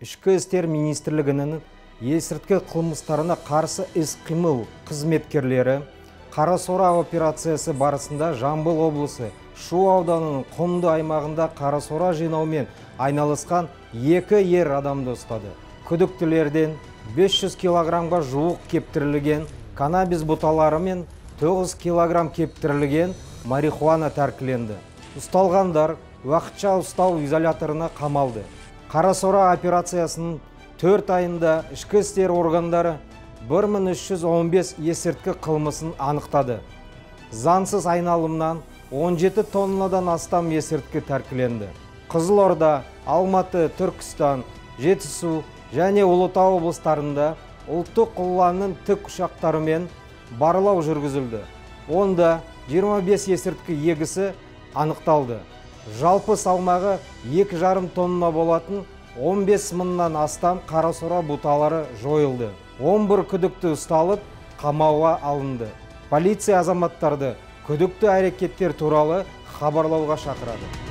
Ішкі істер министрлігінің есірткі қылмыстарына қарсы іс-қимыл қызметкерлері Қарасора операциясы барысында Жамбыл облысы Шу ауданының Құмды аймағында қарасора жинаумен айналысқан 2 ер адамды ұстады. Күдіктілерден 500 килограмға жуық кептірілген каннабис бұталары мен 9 килограмм кептірілген марихуана тәркіленді. Ұсталғандар уақытша ұстау изоляторына қамалды. Қарасора операциясының 4 айында ішкі істер органдары 1315 есірткі қылмысын анықтады. Заңсыз айналымнан 17 тоннадан астам есірткі тәркіленді. Қызылорда, Алматы, Түркістан, Жетісу және Ұлытау облыстарында ұлттық ұланның тікұшақтарымен барлау жүргізілді. Онда 25 есірткі егісі анықталды. Жалпы салмағы 2,5 тонна болатын 15 мыңнан астам қарасора бұталары жойылды. 11 күдікті ұсталып, қамауға алынды. Полиция азаматтарды күдікті әрекеттер туралы хабарлауға шақырады.